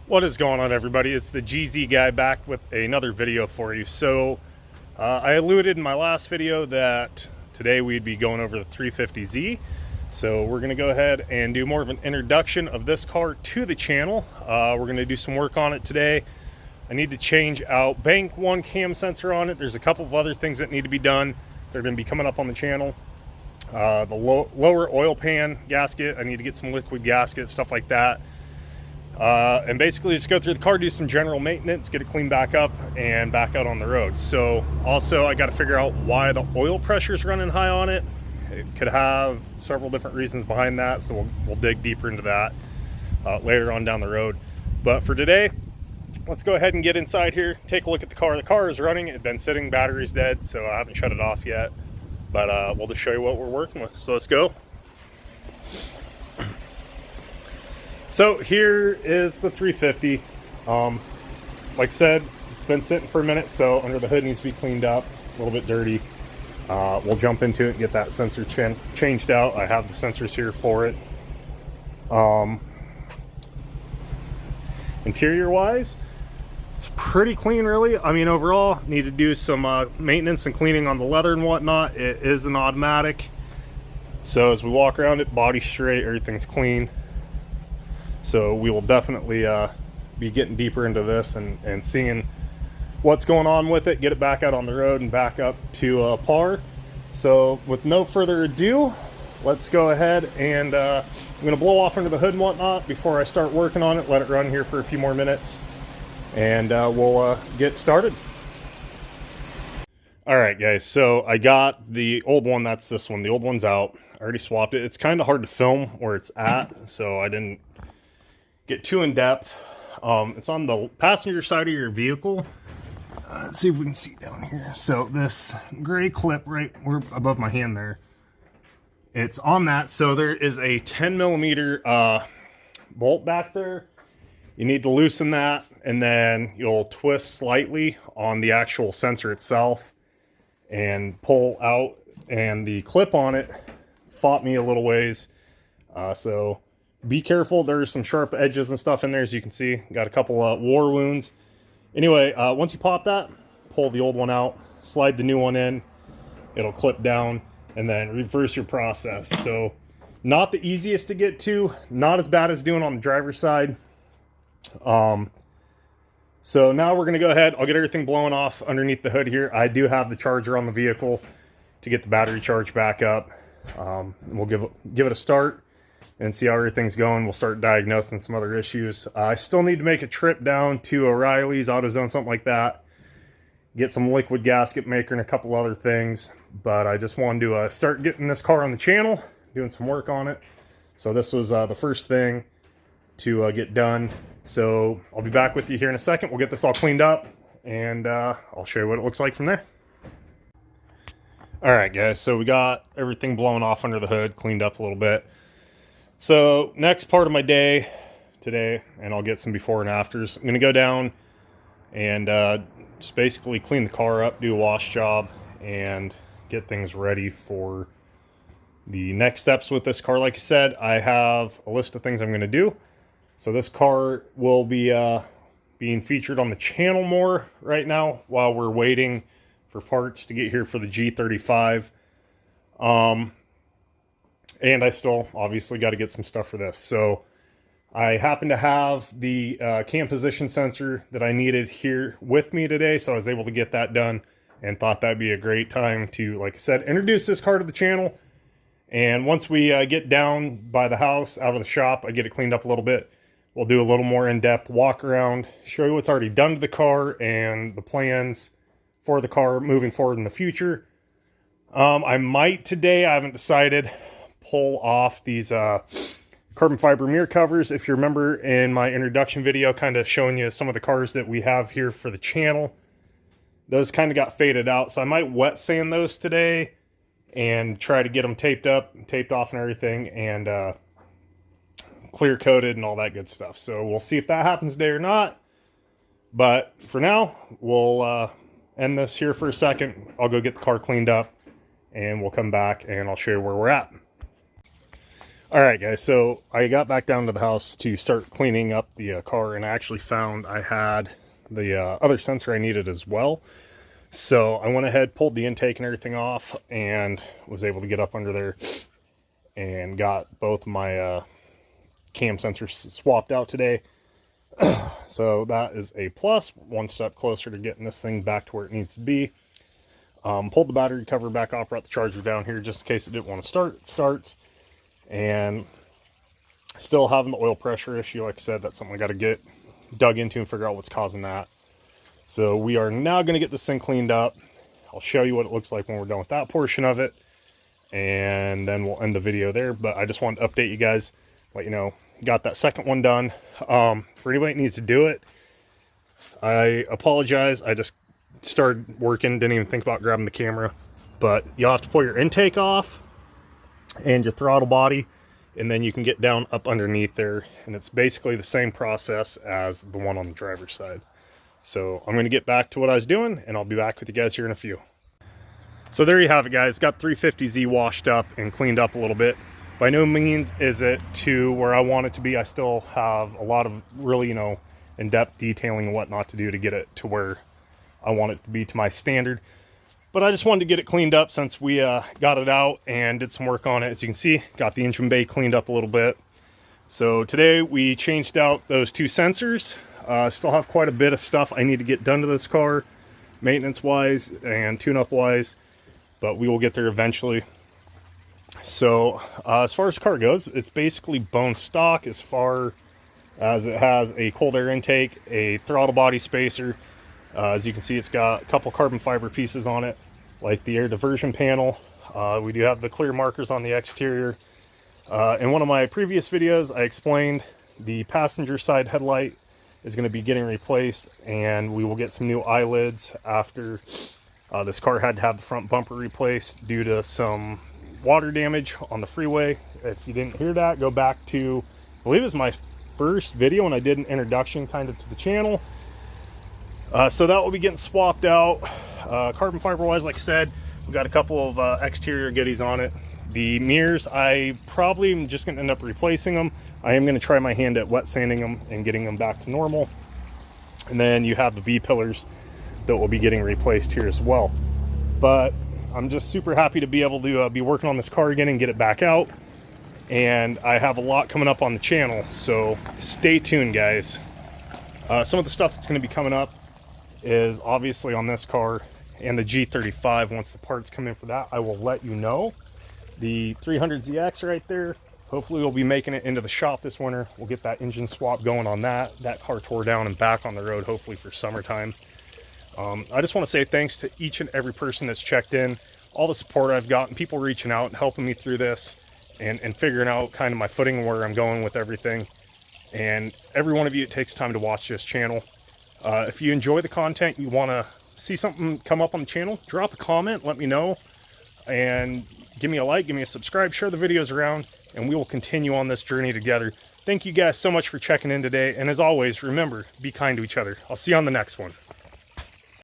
What is going on, everybody? It's the GZ guy back with another video for you. So I alluded in my last video that today we'd be going over the 350Z. So we're going to go ahead and do more of an introduction of this car to the channel. We're going to do some work on it today. I need to change out bank one cam sensor on it. There's a couple of other things that need to be done. They're going to be coming up on the channel. The lower oil pan gasket, I need to get some liquid gasket, stuff like that. And basically just go through the car, do some general maintenance, get it cleaned back up and back out on the road. So also I got to figure out why the oil pressure is running high on it. It could have several different reasons behind that, so we'll dig deeper into that later on down the road. But for today, let's go ahead and get inside here, take a look at the car. The car is running. It's been sitting, battery's dead, so I haven't shut it off yet, but we'll just show you what we're working with. So let's go. So here is the 350. Like I said, it's been sitting for a minute, so under the hood needs to be cleaned up, a little bit dirty. We'll jump into it and get that sensor changed out. I have the sensors here for it. Interior wise, it's pretty clean, really. I mean, overall, need to do some maintenance and cleaning on the leather and whatnot. It is an automatic, so as we walk around it, body straight, everything's clean. So we will definitely be getting deeper into this and seeing what's going on with it, get it back out on the road and back up to par. So with no further ado, let's go ahead and I'm going to blow off under the hood and whatnot before I start working on it, let it run here for a few more minutes, and we'll get started. All right, guys, so I got the old one. That's this one. The old one's out. I already swapped it. It's kind of hard to film where it's at, so I didn't get too in depth. It's on the passenger side of your vehicle. Let's see if we can see down here. So this gray clip right above my hand there, it's on that. So there is a 10 millimeter bolt back there. You need to loosen that, and then you'll twist slightly on the actual sensor itself and pull out, and the clip on it fought me a little ways. So be careful. There's some sharp edges and stuff in there, as you can see. Got a couple war wounds. Anyway, once you pop that, pull the old one out, slide the new one in. It'll clip down, and then reverse your process. So not the easiest to get to, not as bad as doing on the driver's side. So now we're going to go ahead. I'll get everything blown off underneath the hood here. I do have the charger on the vehicle to get the battery charged back up. We'll give it a start and see how everything's going. We'll start diagnosing some other issues. I still need to make a trip down to O'Reilly's, AutoZone, something like that. Get some liquid gasket maker and a couple other things. But I just wanted to start getting this car on the channel, doing some work on it. So this was the first thing to get done. So I'll be back with you here in a second. We'll get this all cleaned up, and I'll show you what it looks like from there. All right, guys, so we got everything blown off under the hood, cleaned up a little bit. So next part of my day today, and I'll get some before and afters, I'm going to go down and just basically clean the car up, do a wash job, and get things ready for the next steps with this car. Like I said, I have a list of things I'm going to do. So this car will be being featured on the channel more right now while we're waiting for parts to get here for the G35. And I still obviously got to get some stuff for this. So I happen to have the cam position sensor that I needed here with me today. So I was able to get that done and thought that'd be a great time to, like I said, introduce this car to the channel. And once we get down by the house, out of the shop, I get it cleaned up a little bit. We'll do a little more in-depth walk around, show you what's already done to the car and the plans for the car moving forward in the future. I might today, I haven't decided, pull off these carbon fiber mirror covers. If you remember in my introduction video, kind of showing you some of the cars that we have here for the channel, those kind of got faded out. So I might wet sand those today and try to get them taped up, taped off and everything, and clear coated and all that good stuff. So we'll see if that happens today or not. But for now, we'll end this here for a second. I'll go get the car cleaned up, and we'll come back and I'll show you where we're at. All right, guys, so I got back down to the house to start cleaning up the car, and I actually found I had the other sensor I needed as well. So I went ahead, pulled the intake and everything off, and was able to get up under there and got both my cam sensors swapped out today. So that is a plus, one step closer to getting this thing back to where it needs to be. Pulled the battery cover back off, brought the charger down here just in case it didn't want to start. It starts. And still having the oil pressure issue. Like I said, that's something I got to get dug into and figure out what's causing that. So we are now going to get this thing cleaned up. I'll show you what it looks like when we're done with that portion of it, and then we'll end the video there. But I just wanted to update you guys, let you know, got that second one done. For anybody that needs to do it, I apologize. I just started working, didn't even think about grabbing the camera. But you'll have to pull your intake off and your throttle body, and then you can get down up underneath there, and it's basically the same process as the one on the driver's side. So I'm going to get back to what I was doing, and I'll be back with you guys here in a few. So there you have it, guys. Got 350Z washed up and cleaned up a little bit. By no means is it to where I want it to be. I still have a lot of really, in-depth detailing and whatnot to do to get it to where I want it to be to my standard. But I just wanted to get it cleaned up since we got it out and did some work on it. As you can see, got the engine bay cleaned up a little bit. So today we changed out those two sensors. Still have quite a bit of stuff I need to get done to this car, maintenance-wise and tune-up-wise, but we will get there eventually. So as far as the car goes, it's basically bone stock as far as it has a cold air intake, a throttle body spacer. As you can see, it's got a couple carbon fiber pieces on it, like the air diversion panel. We do have the clear markers on the exterior. In one of my previous videos, I explained the passenger side headlight is going to be getting replaced, and we will get some new eyelids after this car had to have the front bumper replaced due to some water damage on the freeway. If you didn't hear that, go back to, I believe it was my first video when I did an introduction kind of to the channel. So that will be getting swapped out. Carbon fiber wise, like I said, we got a couple of exterior goodies on it. The mirrors, I probably am just going to end up replacing them. I am going to try my hand at wet sanding them and getting them back to normal. And then you have the V-pillars that will be getting replaced here as well. But I'm just super happy to be able to be working on this car again and get it back out. And I have a lot coming up on the channel, so stay tuned, guys. Some of the stuff that's going to be coming up is obviously on this car and the G35. Once the parts come in for that, I will let you know. The 300ZX right there, hopefully we'll be making it into the shop this winter. We'll get that engine swap going on that. That car tore down and back on the road, hopefully for summertime. I just want to say thanks to each and every person that's checked in, all the support I've gotten, people reaching out and helping me through this and figuring out kind of my footing and where I'm going with everything. And every one of you, it takes time to watch this channel. If you enjoy the content, you want to see something come up on the channel, drop a comment, let me know, and give me a like, give me a subscribe, share the videos around, and we will continue on this journey together. Thank you guys so much for checking in today, and as always, remember, be kind to each other. I'll see you on the next one.